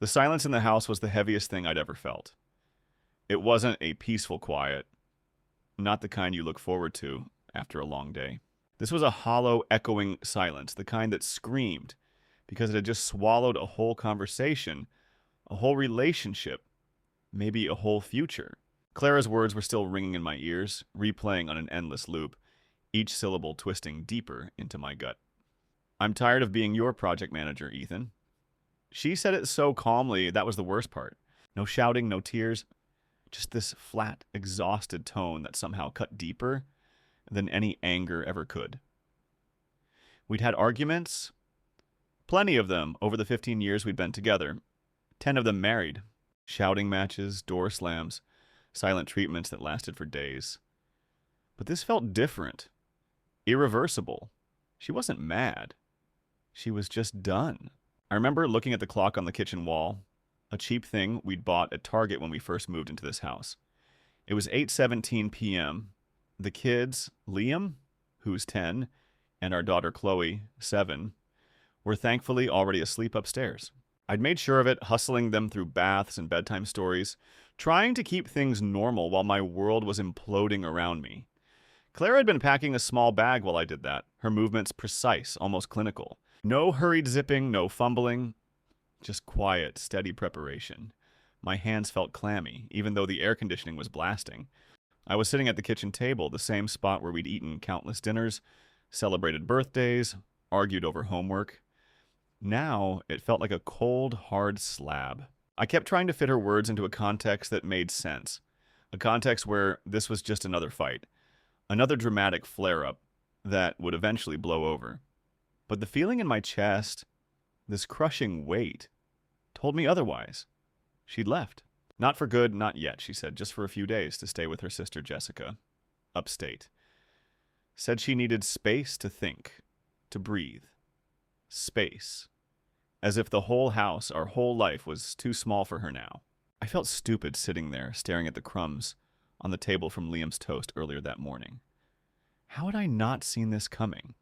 The silence in the house was the heaviest thing I'd ever felt. It wasn't a peaceful quiet, not the kind you look forward to after a long day. This was a hollow, echoing silence, the kind that screamed because it had just swallowed a whole conversation, a whole relationship, maybe a whole future. Clara's words were still ringing in my ears, replaying on an endless loop, each syllable twisting deeper into my gut. "I'm tired of being your project manager, Ethan." She said it so calmly, that was the worst part. No shouting, no tears, just this flat, exhausted tone that somehow cut deeper than any anger ever could. We'd had arguments, plenty of them over the 15 years we'd been together, 10 of them married, shouting matches, door slams, silent treatments that lasted for days. But this felt different, irreversible. She wasn't mad. She was just done. I remember looking at the clock on the kitchen wall, a cheap thing we'd bought at Target when we first moved into this house. It was 8:17 p.m. The kids, Liam, who's 10, and our daughter Chloe, 7, were thankfully already asleep upstairs. I'd made sure of it, hustling them through baths and bedtime stories, trying to keep things normal while my world was imploding around me. Clara had been packing a small bag while I did that, her movements precise, almost clinical. No hurried zipping, no fumbling, just quiet, steady preparation. My hands felt clammy, even though the air conditioning was blasting. I was sitting at the kitchen table, the same spot where we'd eaten countless dinners, celebrated birthdays, argued over homework. Now, it felt like a cold, hard slab. I kept trying to fit her words into a context that made sense. A context where this was just another fight. Another dramatic flare-up that would eventually blow over. But the feeling in my chest, this crushing weight, told me otherwise. She'd left. Not for good, not yet, she said, just for a few days to stay with her sister Jessica, upstate. Said she needed space to think, to breathe. Space. As if the whole house, our whole life, was too small for her now. I felt stupid sitting there, staring at the crumbs on the table from Liam's toast earlier that morning. How had I not seen this coming?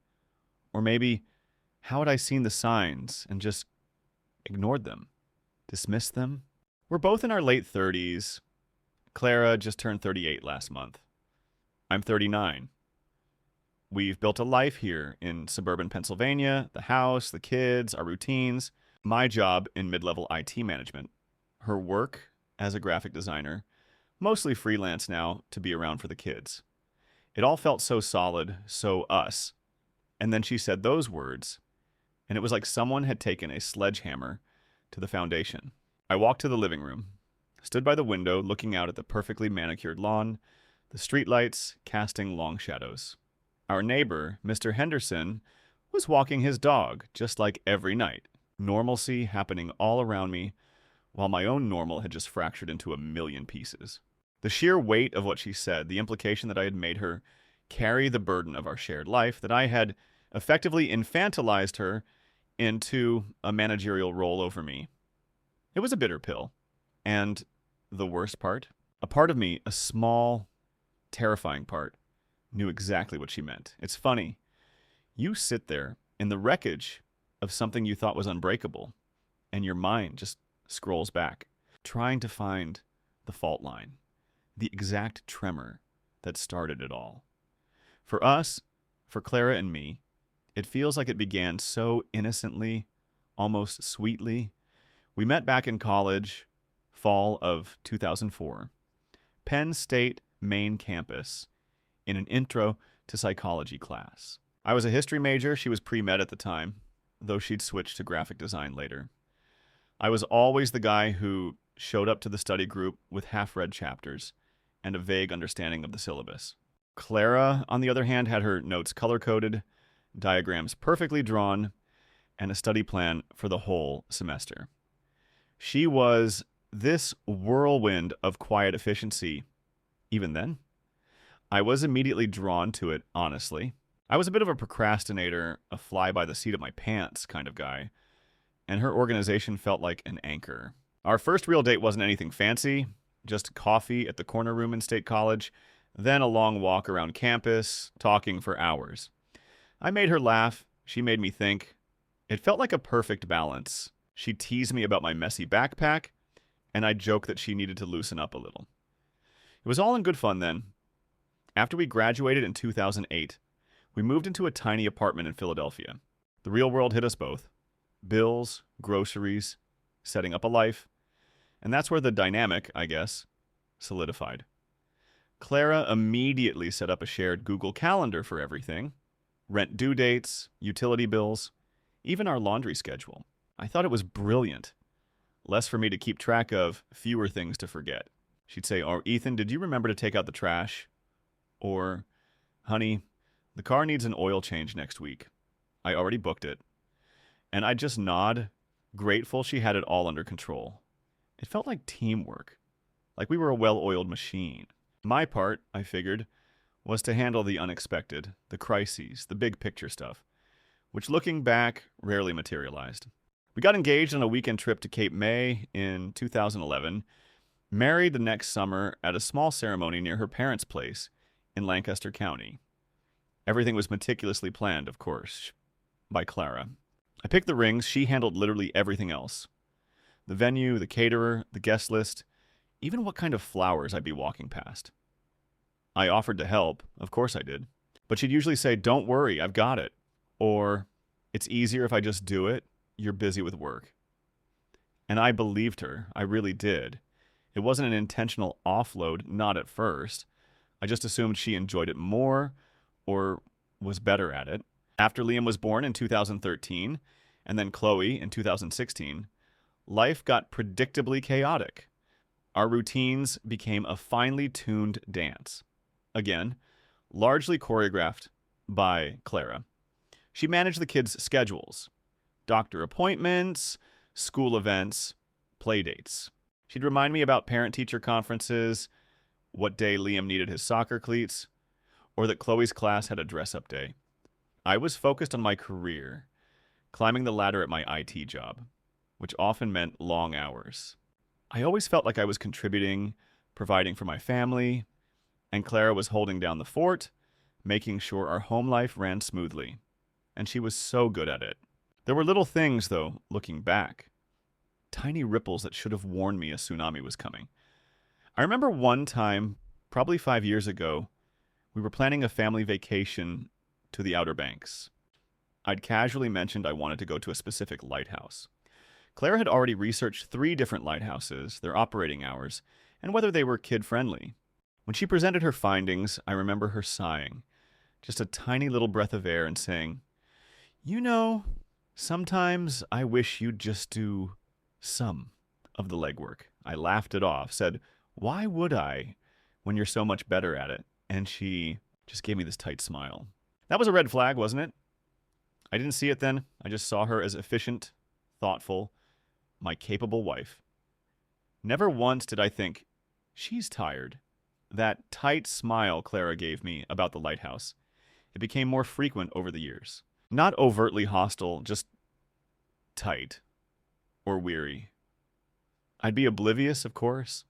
Or maybe, how had I seen the signs and just ignored them? Dismissed them? We're both in our late 30s. Clara just turned 38 last month. I'm 39. We've built a life here in suburban Pennsylvania, the house, the kids, our routines, my job in mid-level IT management, her work as a graphic designer, mostly freelance now to be around for the kids. It all felt so solid, so us. And then she said those words, and it was like someone had taken a sledgehammer to the foundation. I walked to the living room, stood by the window looking out at the perfectly manicured lawn, the streetlights casting long shadows. Our neighbor, Mr. Henderson, was walking his dog just like every night. Normalcy happening all around me, while my own normal had just fractured into a million pieces. The sheer weight of what she said, the implication that I had made her carry the burden of our shared life, that I had effectively infantilized her into a managerial role over me. It was a bitter pill. And the worst part? A part of me, a small, terrifying part, knew exactly what she meant. It's funny. You sit there in the wreckage of something you thought was unbreakable, and your mind just scrolls back, trying to find the fault line, the exact tremor that started it all. For us, for Clara and me, it feels like it began so innocently, almost sweetly. We met back in college, fall of 2004, Penn State main campus, in an intro to psychology class. I was a history major, she was pre-med at the time, though she'd switched to graphic design later. I was always the guy who showed up to the study group with half-read chapters and a vague understanding of the syllabus. Clara, on the other hand, had her notes color-coded, diagrams perfectly drawn, and a study plan for the whole semester. She was this whirlwind of quiet efficiency, even then. I was immediately drawn to it, honestly. I was a bit of a procrastinator, a fly-by-the-seat-of-my-pants kind of guy, and her organization felt like an anchor. Our first real date wasn't anything fancy, just coffee at the corner room in State College, then a long walk around campus, talking for hours. I made her laugh, she made me think. It felt like a perfect balance. She'd tease me about my messy backpack, and I'd joke that she needed to loosen up a little. It was all in good fun then. After we graduated in 2008, we moved into a tiny apartment in Philadelphia. The real world hit us both. Bills, groceries, setting up a life. And that's where the dynamic, I guess, solidified. Clara immediately set up a shared Google Calendar for everything. Rent due dates, utility bills, even our laundry schedule. I thought it was brilliant. Less for me to keep track of, fewer things to forget. She'd say, "Oh, Ethan, did you remember to take out the trash?" Or, "Honey, the car needs an oil change next week. I already booked it." And I'd just nod, grateful she had it all under control. It felt like teamwork, like we were a well-oiled machine. My part, I figured, was to handle the unexpected, the crises, the big picture stuff, which looking back, rarely materialized. We got engaged on a weekend trip to Cape May in 2011, married the next summer at a small ceremony near her parents' place in Lancaster County. Everything was meticulously planned, of course, by Clara. I picked the rings, she handled literally everything else. The venue, the caterer, the guest list, even what kind of flowers I'd be walking past. I offered to help, of course I did, but she'd usually say, "Don't worry, I've got it," or, "It's easier if I just do it, you're busy with work." And I believed her, I really did. It wasn't an intentional offload, not at first. I just assumed she enjoyed it more, or was better at it. After Liam was born in 2013, and then Chloe in 2016, life got predictably chaotic. Our routines became a finely tuned dance. Again, largely choreographed by Clara. She managed the kids' schedules, doctor appointments, school events, play dates. She'd remind me about parent-teacher conferences, what day Liam needed his soccer cleats, or that Chloe's class had a dress-up day. I was focused on my career, climbing the ladder at my IT job, which often meant long hours. I always felt like I was contributing, providing for my family, and Clara was holding down the fort, making sure our home life ran smoothly. And she was so good at it. There were little things, though, looking back. Tiny ripples that should have warned me a tsunami was coming. I remember one time, probably 5 years ago, we were planning a family vacation to the Outer Banks. I'd casually mentioned I wanted to go to a specific lighthouse. Clara had already researched 3 different lighthouses, their operating hours, and whether they were kid-friendly. When she presented her findings, I remember her sighing, just a tiny little breath of air, and saying, "You know, sometimes I wish you'd just do some of the legwork." I laughed it off, said, "Why would I, when you're so much better at it?" And she just gave me this tight smile. That was a red flag, wasn't it? I didn't see it then. I just saw her as efficient, thoughtful, my capable wife. Never once did I think, she's tired. That tight smile Clara gave me about the lighthouse, it became more frequent over the years. Not overtly hostile, just tight or weary. I'd be oblivious, of course.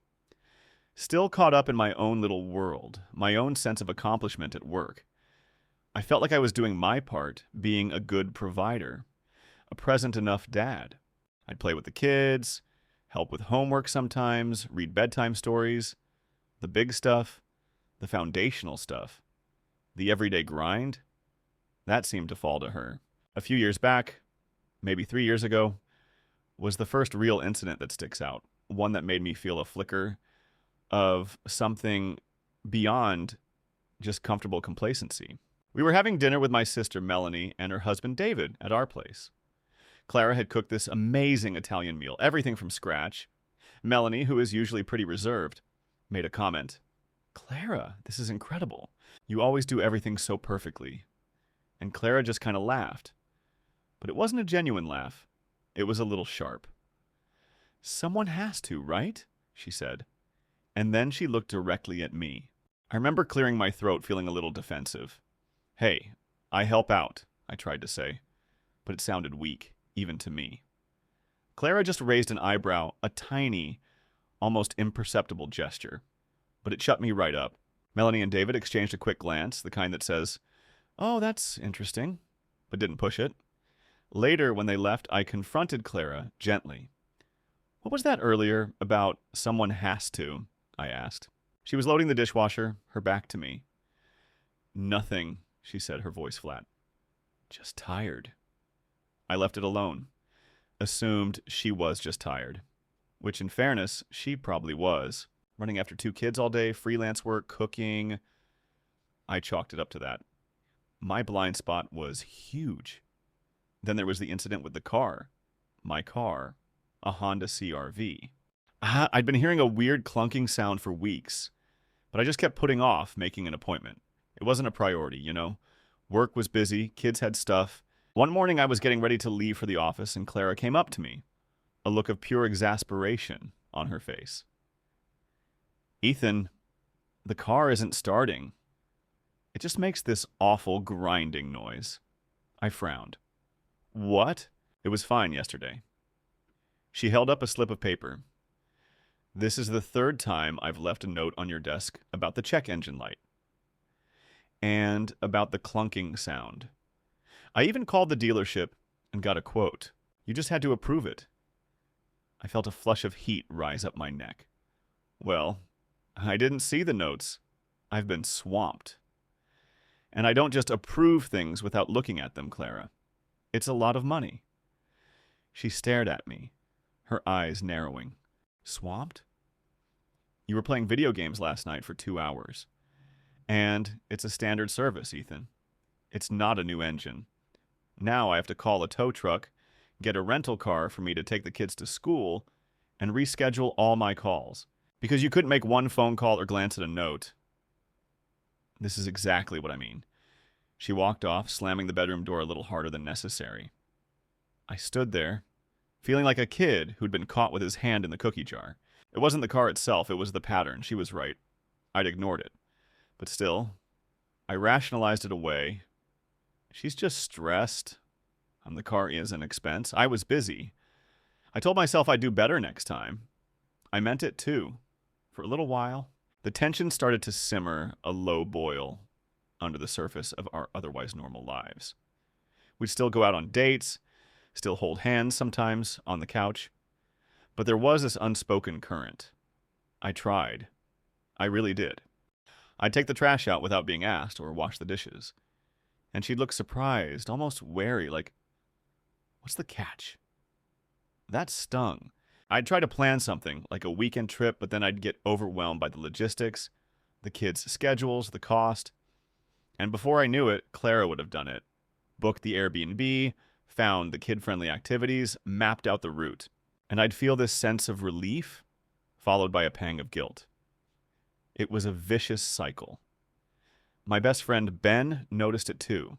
Still caught up in my own little world, my own sense of accomplishment at work. I felt like I was doing my part, being a good provider, a present enough dad. I'd play with the kids, help with homework sometimes, read bedtime stories. The big stuff, the foundational stuff, the everyday grind, that seemed to fall to her. A few years back, maybe 3 years ago, was the first real incident that sticks out, one that made me feel a flicker of something beyond just comfortable complacency. We were having dinner with my sister Melanie and her husband David at our place. Clara had cooked this amazing Italian meal, everything from scratch. Melanie, who is usually pretty reserved, made a comment. "Clara, this is incredible. You always do everything so perfectly." And Clara just kind of laughed. But it wasn't a genuine laugh. It was a little sharp. "Someone has to, right?" she said. And then she looked directly at me. I remember clearing my throat, feeling a little defensive. "Hey, I help out," I tried to say. But it sounded weak, even to me. Clara just raised an eyebrow, a tiny, almost imperceptible gesture. But it shut me right up. Melanie and David exchanged a quick glance, the kind that says, "Oh, that's interesting," but didn't push it. Later, when they left, I confronted Clara gently. "What was that earlier about someone has to?" I asked. She was loading the dishwasher, her back to me. "Nothing," she said, her voice flat. "Just tired." I left it alone. Assumed she was just tired. Which, in fairness, she probably was. Running after 2 kids all day, freelance work, cooking. I chalked it up to that. My blind spot was huge. Then there was the incident with the car. My car. A Honda CR-V. I'd been hearing a weird clunking sound for weeks, but I just kept putting off making an appointment. It wasn't a priority, you know? Work was busy, kids had stuff. One morning I was getting ready to leave for the office and Clara came up to me, a look of pure exasperation on her face. "Ethan, the car isn't starting. It just makes this awful grinding noise." I frowned. "What?" "It was fine yesterday." She held up a slip of paper. "This is the 3rd time I've left a note on your desk about the check engine light. And about the clunking sound. I even called the dealership and got a quote. You just had to approve it." I felt a flush of heat rise up my neck. "Well, I didn't see the notes. I've been swamped. And I don't just approve things without looking at them, Clara. It's a lot of money." She stared at me, her eyes narrowing. "Swamped? You were playing video games last night for 2 hours. And it's a standard service, Ethan. It's not a new engine. Now I have to call a tow truck, get a rental car for me to take the kids to school, and reschedule all my calls. Because you couldn't make one phone call or glance at a note." This is exactly what I mean. She walked off, slamming the bedroom door a little harder than necessary. I stood there, feeling like a kid who'd been caught with his hand in the cookie jar. It wasn't the car itself, it was the pattern. She was right. I'd ignored it. But still, I rationalized it away. She's just stressed. The car is an expense. I was busy. I told myself I'd do better next time. I meant it too. For a little while, the tension started to simmer, a low boil, under the surface of our otherwise normal lives. We'd still go out on dates, still hold hands sometimes on the couch. But there was this unspoken current. I tried. I really did. I'd take the trash out without being asked or wash the dishes. And she'd look surprised, almost wary, like, "What's the catch?" That stung. I'd try to plan something, like a weekend trip, but then I'd get overwhelmed by the logistics, the kids' schedules, the cost. And before I knew it, Clara would have done it. Booked the Airbnb, found the kid-friendly activities, mapped out the route. And I'd feel this sense of relief, followed by a pang of guilt. It was a vicious cycle. My best friend Ben noticed it too.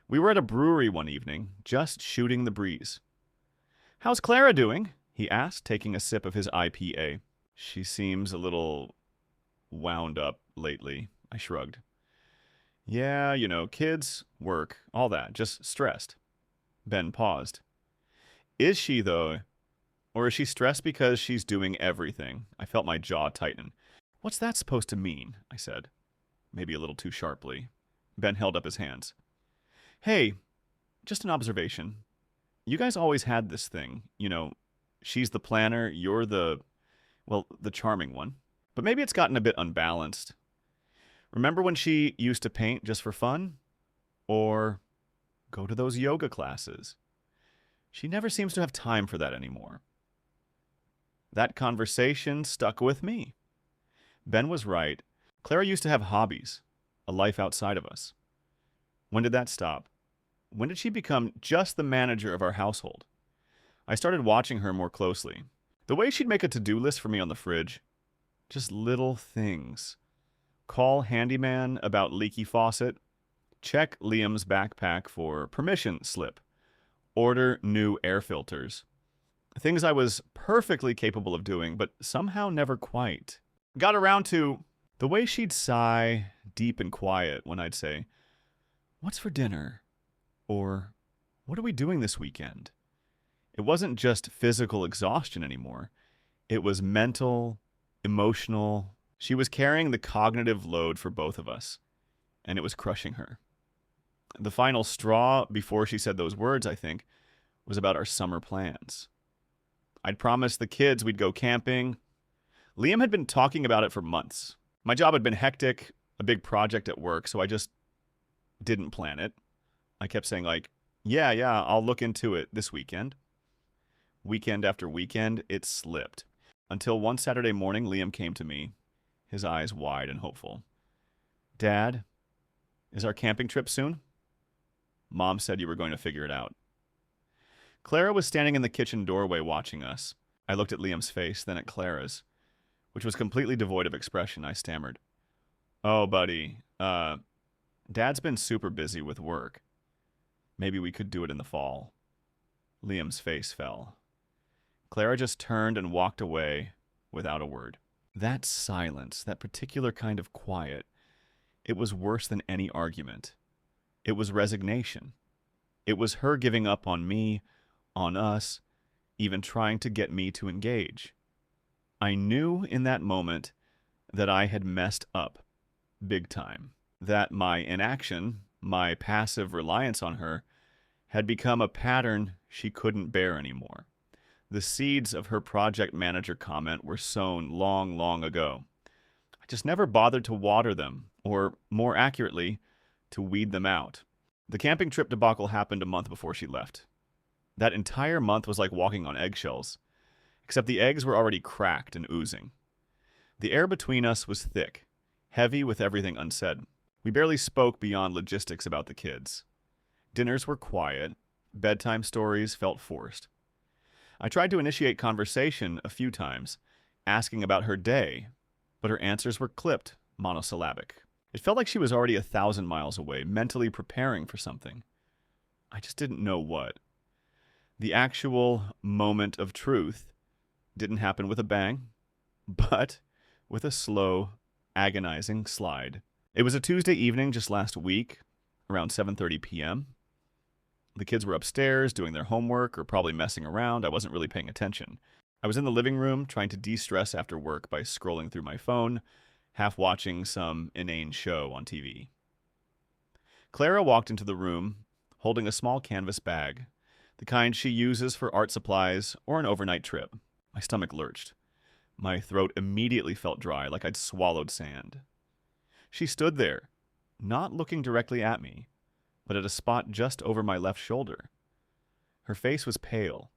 We were at a brewery one evening, just shooting the breeze. "How's Clara doing?" he asked, taking a sip of his IPA. "She seems a little wound up lately," I shrugged. "Yeah, you know, kids, work, all that, just stressed." Ben paused. "Is she, though? Or is she stressed because she's doing everything?" I felt my jaw tighten. "What's that supposed to mean?" I said, maybe a little too sharply. Ben held up his hands. "Hey, just an observation. You guys always had this thing, you know, she's the planner, you're the charming one. But maybe it's gotten a bit unbalanced. Remember when she used to paint just for fun? Or go to those yoga classes? She never seems to have time for that anymore." That conversation stuck with me. Ben was right. Clara used to have hobbies, a life outside of us. When did that stop? When did she become just the manager of our household? I started watching her more closely. The way she'd make a to-do list for me on the fridge. Just little things. Call handyman about leaky faucet. Check Liam's backpack for permission slip. Order new air filters. Things I was perfectly capable of doing, but somehow never quite. Got around to the way she'd sigh, deep and quiet, when I'd say, "What's for dinner?" Or, "What are we doing this weekend?" It wasn't just physical exhaustion anymore. It was mental, emotional. She was carrying the cognitive load for both of us, and it was crushing her. The final straw before she said those words, I think, was about our summer plans. I'd promised the kids we'd go camping. Liam had been talking about it for months. My job had been hectic, a big project at work, so I just didn't plan it. I kept saying, like, yeah, I'll look into it this weekend. Weekend after weekend, it slipped. Until one Saturday morning, Liam came to me, his eyes wide and hopeful. Dad, is our camping trip soon? Mom said you were going to figure it out. Clara was standing in the kitchen doorway watching us. I looked at Liam's face, then at Clara's, which was completely devoid of expression. I stammered. Oh, buddy, Dad's been super busy with work. Maybe we could do it in the fall. Liam's face fell. Clara just turned and walked away without a word. That silence, that particular kind of quiet, it was worse than any argument. It was resignation. It was her giving up on me, on us, even trying to get me to engage. I knew in that moment that I had messed up, big time. That my inaction, my passive reliance on her, had become a pattern she couldn't bear anymore. The seeds of her project manager comment were sown long, long ago. I just never bothered to water them, or more accurately, to weed them out. The camping trip debacle happened a month before she left. That entire month was like walking on eggshells, except the eggs were already cracked and oozing. The air between us was thick, heavy with everything unsaid. We barely spoke beyond logistics about the kids. Dinners were quiet. Bedtime stories felt forced. I tried to initiate conversation a few times, asking about her day, but her answers were clipped, monosyllabic. It felt like she was already 1,000 miles away, mentally preparing for something. I just didn't know what. The actual moment of truth didn't happen with a bang, but with a slow, agonizing slide. It was a Tuesday evening just last week, around 7:30 p.m. The kids were upstairs doing their homework or probably messing around. I wasn't really paying attention. I was in the living room trying to de-stress after work by scrolling through my phone, half watching some inane show on TV. Clara walked into the room holding a small canvas bag, the kind she uses for art supplies or an overnight trip. My stomach lurched. My throat immediately felt dry, like I'd swallowed sand. She stood there, not looking directly at me, but at a spot just over my left shoulder. Her face was pale,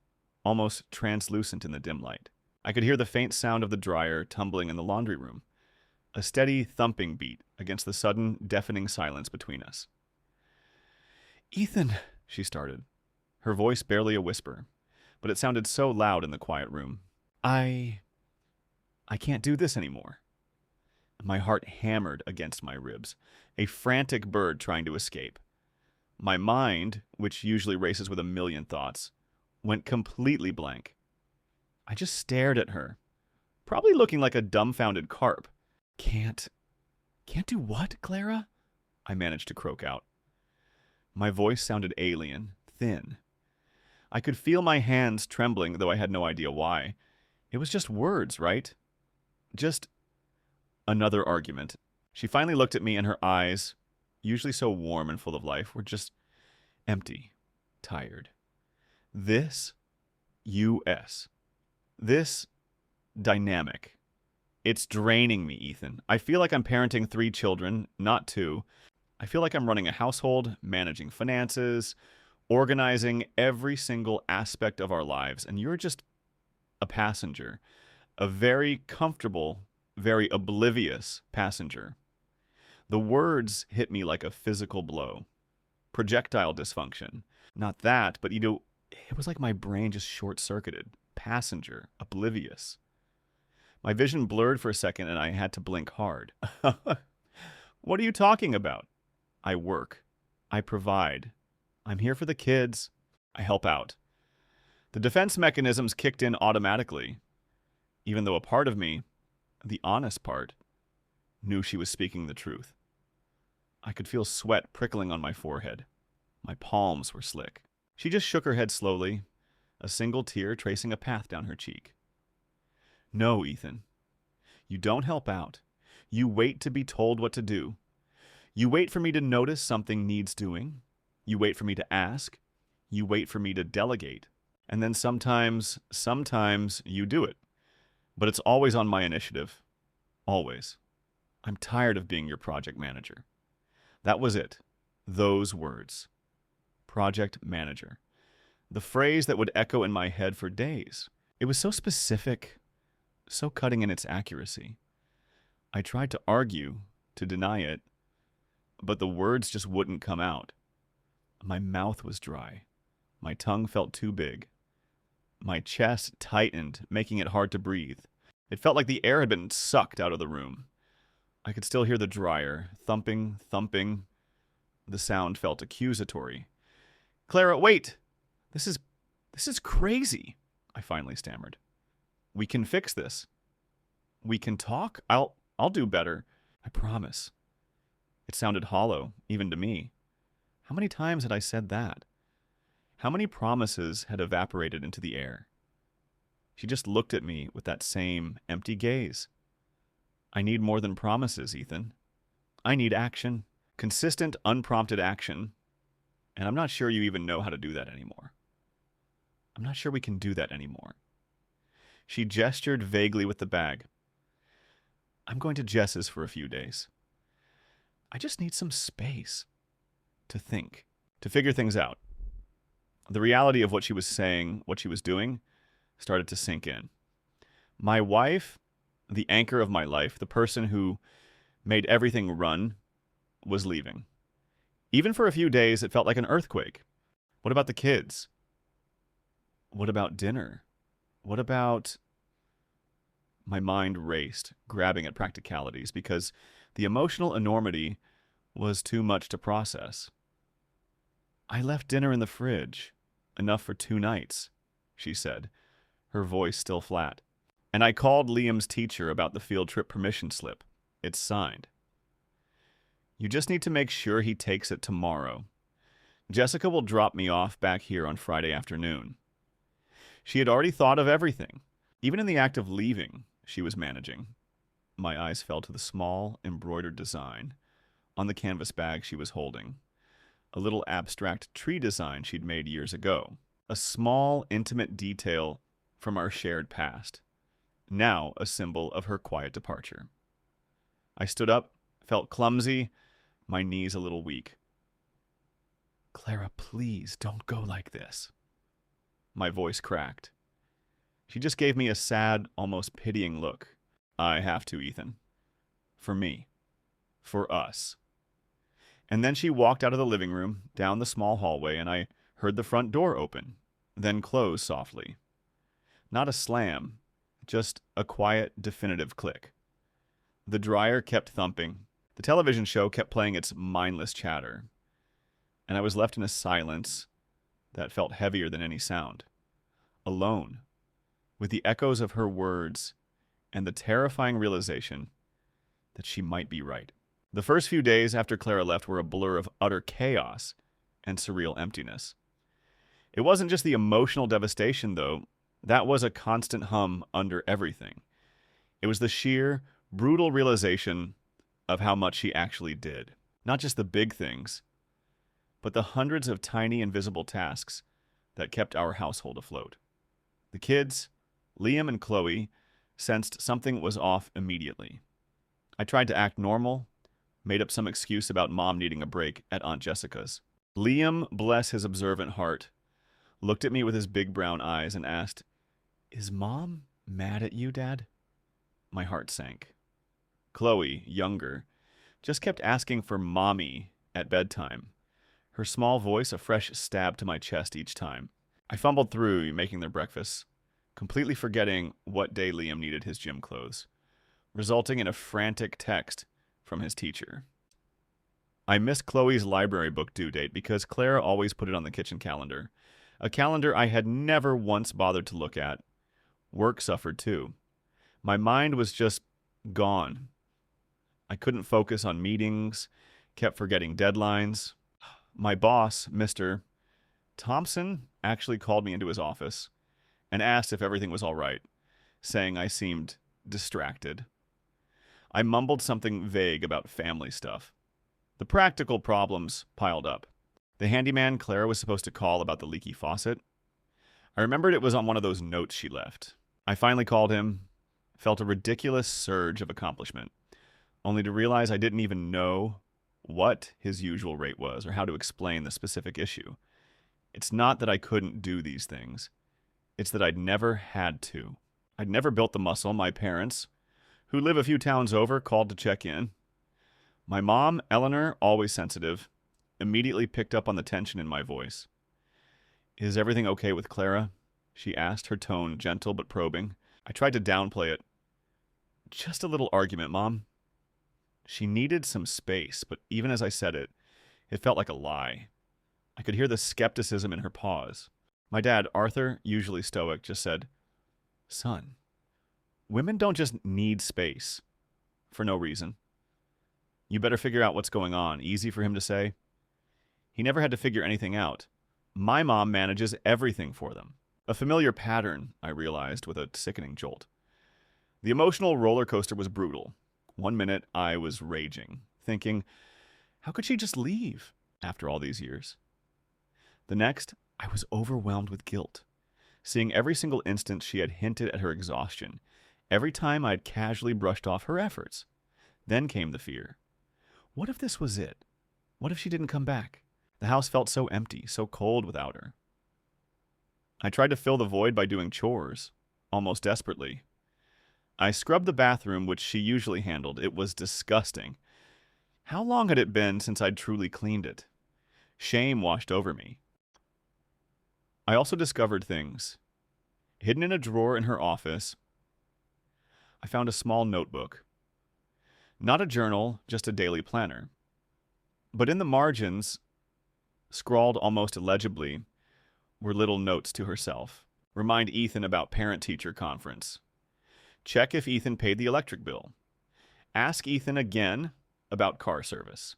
almost translucent in the dim light. I could hear the faint sound of the dryer tumbling in the laundry room, a steady thumping beat against the sudden, deafening silence between us. Ethan, she started, her voice barely a whisper, but it sounded so loud in the quiet room. I can't do this anymore. My heart hammered against my ribs, a frantic bird trying to escape. My mind, which usually races with a million thoughts, went completely blank. I just stared at her, probably looking like a dumbfounded carp. Can't do what, Clara? I managed to croak out. My voice sounded alien, thin. I could feel my hands trembling, though I had no idea why. It was just words, right? Just another argument. She finally looked at me, and her eyes, usually so warm and full of life, were just empty, tired. This U.S. This dynamic. It's draining me, Ethan. I feel like I'm parenting 3 children, not 2. I feel like I'm running a household, managing finances, organizing every single aspect of our lives, and you're just a passenger, a very comfortable, very oblivious passenger. The words hit me like a physical blow. Projectile dysfunction. Not that, but it was like my brain just short-circuited. Passenger, oblivious. My vision blurred for a second and I had to blink hard. What are you talking about? I work. I provide. I'm here for the kids. I help out. The defense mechanisms kicked in automatically, even though a part of me, the honest part, knew she was speaking the truth. I could feel sweat prickling on my forehead. My palms were slick. She just shook her head slowly, a single tear tracing a path down her cheek. No, Ethan. You don't help out. You wait to be told what to do. You wait for me to notice something needs doing, You wait for me to ask. You wait for me to delegate. And then sometimes you do it. But it's always on my initiative. Always. I'm tired of being your project manager. That was it. Those words. Project manager. The phrase that would echo in my head for days. It was so specific, so cutting in its accuracy. I tried to argue, to deny it, but the words just wouldn't come out. My mouth was dry. My tongue felt too big. My chest tightened, making it hard to breathe. It felt like the air had been sucked out of the room. I could still hear the dryer, thumping. The sound felt accusatory. "Clara, wait! This is crazy," I finally stammered. "We can fix this. We can talk. I'll do better. I promise." It sounded hollow, even to me. How many times had I said that? How many promises had evaporated into the air? She just looked at me with that same empty gaze. I need more than promises, Ethan. I need action. Consistent, unprompted action. And I'm not sure you even know how to do that anymore. I'm not sure we can do that anymore. She gestured vaguely with the bag. "I'm going to Jess's for a few days. I just need some space to think, to figure things out." The reality of what she was saying, what she was doing, started to sink in. My wife, the anchor of my life, the person who made everything run, was leaving. Even for a few days, it felt like an earthquake. What about the kids? What about dinner? What about... My mind raced, grabbing at practicalities, because the emotional enormity was too much to process. "I left dinner in the fridge. Enough for 2 nights, she said, her voice still flat. "And I called Liam's teacher about the field trip permission slip. It's signed. You just need to make sure he takes it tomorrow. Jessica will drop me off back here on Friday afternoon." She had already thought of everything. Even in the act of leaving, she was managing. My eyes fell to the small, embroidered design on the canvas bag she was holding. A little abstract tree design she'd made years ago. A small, intimate detail from our shared past. Now a symbol of her quiet departure. I stood up, felt clumsy, my knees a little weak. "Clara, please don't go like this." My voice cracked. She just gave me a sad, almost pitying look. "I have to, Ethan. For me. For us." And then she walked out of the living room, down the small hallway, and I heard the front door open, then close softly. Not a slam, just a quiet, definitive click. The dryer kept thumping. The television show kept playing its mindless chatter. And I was left in a silence that felt heavier than any sound. Alone, with the echoes of her words and the terrifying realization that she might be right. The first few days after Clara left were a blur of utter chaos and surreal emptiness. It wasn't just the emotional devastation, though. That was a constant hum under everything. It was the sheer, brutal realization of how much she actually did. Not just the big things, but the hundreds of tiny invisible tasks that kept our household afloat. The kids, Liam and Chloe, sensed something was off immediately. I tried to act normal, made up some excuse about Mom needing a break at Aunt Jessica's. Liam, bless his observant heart, looked at me with his big brown eyes and asked, "Is Mom mad at you, Dad?" My heart sank. Chloe, younger, just kept asking for Mommy at bedtime, her small voice a fresh stab to my chest each time. I fumbled through making their breakfast, completely forgetting what day Liam needed his gym clothes, resulting in a frantic text from his teacher. I missed Chloe's library book due date because Clara always put it on the kitchen calendar, a calendar I had never once bothered to look at. Work suffered too. My mind was just gone. I couldn't focus on meetings, kept forgetting deadlines. My boss, Mr. Thompson, actually called me into his office and asked if everything was all right, saying I seemed distracted. I mumbled something vague about family stuff. The practical problems piled up. The handyman Clara was supposed to call about the leaky faucet. I remembered it was on one of those notes she left. I finally called him, felt a ridiculous surge of accomplishment, only to realize I didn't even know what his usual rate was or how to explain the specific issue. It's not that I couldn't do these things. It's that I'd never had to. I'd never built the muscle my parents, who live a few towns over, called to check in. My mom, Eleanor, always sensitive, immediately picked up on the tension in my voice. "Is everything okay with Clara?" she asked, her tone gentle but probing. I tried to downplay it. "Just a little argument, Mom." She needed some space, but even as I said it, it felt like a lie. I could hear the skepticism in her pause. My dad, Arthur, usually stoic, just said, "Son, women don't just need space for no reason. You better figure out what's going on." Easy for him to say. He never had to figure anything out. My mom manages everything for them. A familiar pattern, I realized with a sickening jolt. The emotional roller coaster was brutal. 1 minute, I was raging, thinking, how could she just leave after all these years? The next, I was overwhelmed with guilt, seeing every single instance she had hinted at her exhaustion, every time I had casually brushed off her efforts. Then came the fear. What if this was it? What if she didn't come back? The house felt so empty, so cold without her. I tried to fill the void by doing chores, almost desperately. I scrubbed the bathroom, which she usually handled. It was disgusting. How long had it been since I'd truly cleaned it? Shame washed over me. I also discovered things. Hidden in a drawer in her office, I found a small notebook. Not a journal, just a daily planner. But in the margins, scrawled almost illegibly, were little notes to herself. Remind Ethan about parent-teacher conference. Check if Ethan paid the electric bill. Ask Ethan again about car service.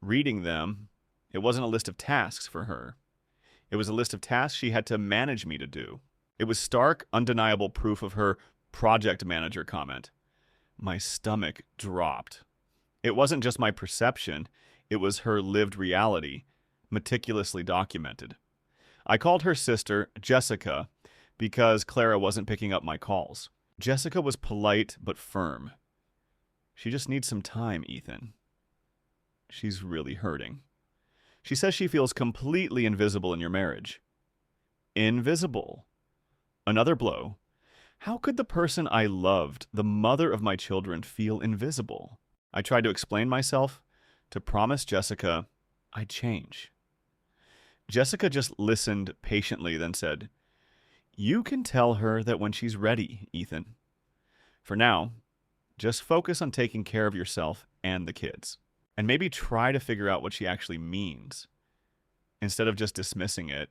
Reading them, it wasn't a list of tasks for her. It was a list of tasks she had to manage me to do. It was stark, undeniable proof of her project manager comment. My stomach dropped. It wasn't just my perception, it was her lived reality, meticulously documented. I called her sister, Jessica, because Clara wasn't picking up my calls. Jessica was polite but firm. She just needs some time, Ethan. She's really hurting. She says she feels completely invisible in your marriage. Invisible. Another blow. How could the person I loved, the mother of my children, feel invisible? I tried to explain myself, to promise Jessica I'd change. Jessica just listened patiently, then said, "You can tell her that when she's ready, Ethan. For now, just focus on taking care of yourself and the kids. And maybe try to figure out what she actually means. Instead of just dismissing it.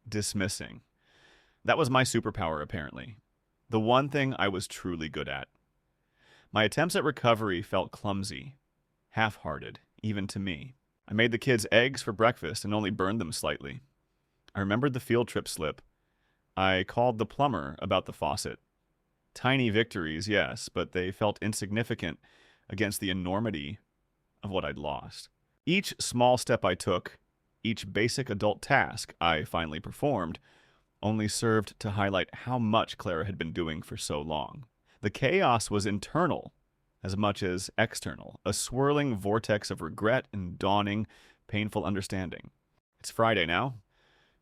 Dismissing. That was my superpower, apparently. The one thing I was truly good at. My attempts at recovery felt clumsy, half-hearted, even to me. I made the kids eggs for breakfast and only burned them slightly. I remembered the field trip slip. I called the plumber about the faucet. Tiny victories, yes, but they felt insignificant against the enormity of what I'd lost. Each small step I took, each basic adult task I finally performed, only served to highlight how much Clara had been doing for so long. The chaos was internal as much as external, a swirling vortex of regret and dawning, painful understanding. It's Friday now.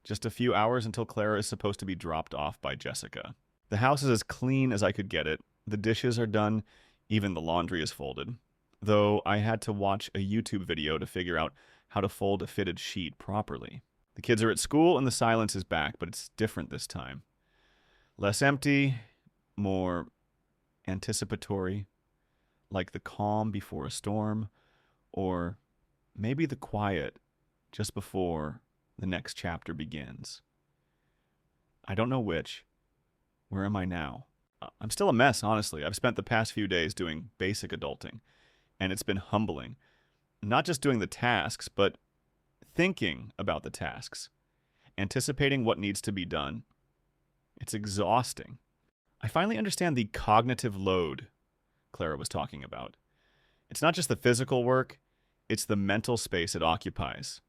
Just a few hours until Clara is supposed to be dropped off by Jessica. The house is as clean as I could get it. The dishes are done. Even the laundry is folded. Though I had to watch a YouTube video to figure out how to fold a fitted sheet properly. The kids are at school and the silence is back, but it's different this time. Less empty, more anticipatory, like the calm before a storm, or maybe the quiet just before the next chapter begins. I don't know which. Where am I now? I'm still a mess, honestly. I've spent the past few days doing basic adulting, and it's been humbling. Not just doing the tasks, but thinking about the tasks, anticipating what needs to be done. It's exhausting. I finally understand the cognitive load Clara was talking about. It's not just the physical work, it's the mental space it occupies.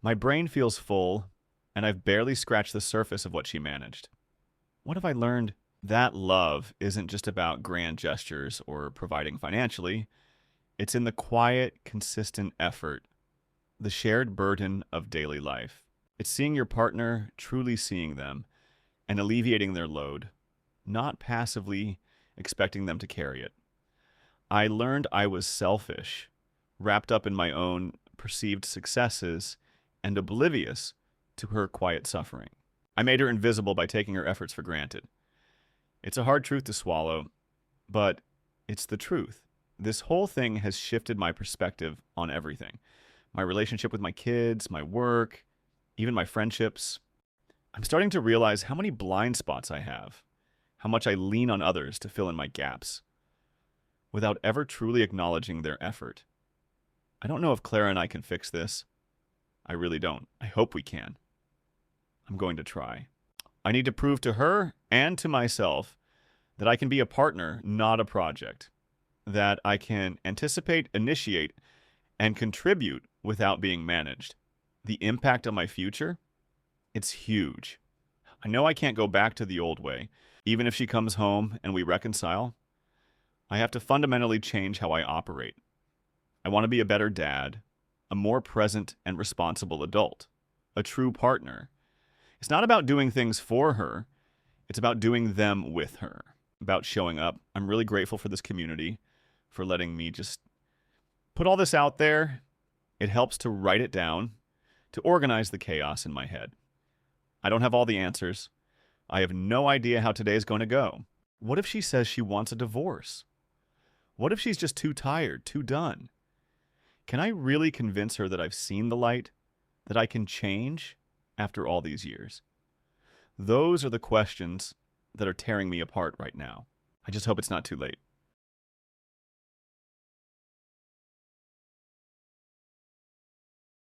My brain feels full, and I've barely scratched the surface of what she managed. What have I learned? That love isn't just about grand gestures or providing financially. It's in the quiet, consistent effort, the shared burden of daily life. It's seeing your partner, truly seeing them, and alleviating their load, not passively expecting them to carry it. I learned I was selfish, wrapped up in my own perceived successes, and oblivious to her quiet suffering. I made her invisible by taking her efforts for granted. It's a hard truth to swallow, but it's the truth. This whole thing has shifted my perspective on everything. My relationship with my kids, my work, even my friendships. I'm starting to realize how many blind spots I have, how much I lean on others to fill in my gaps, without ever truly acknowledging their effort. I don't know if Clara and I can fix this. I really don't. I hope we can. I'm going to try. I need to prove to her and to myself that I can be a partner, not a project. That I can anticipate, initiate, and contribute without being managed. The impact on my future? It's huge. I know I can't go back to the old way. Even if she comes home and we reconcile, I have to fundamentally change how I operate. I want to be a better dad, a more present and responsible adult, a true partner. It's not about doing things for her. It's about doing them with her, about showing up. I'm really grateful for this community, for letting me just put all this out there. It helps to write it down, to organize the chaos in my head. I don't have all the answers. I have no idea how today is going to go. What if she says she wants a divorce? What if she's just too tired, too done? Can I really convince her that I've seen the light, that I can change after all these years? Those are the questions that are tearing me apart right now. I just hope it's not too late.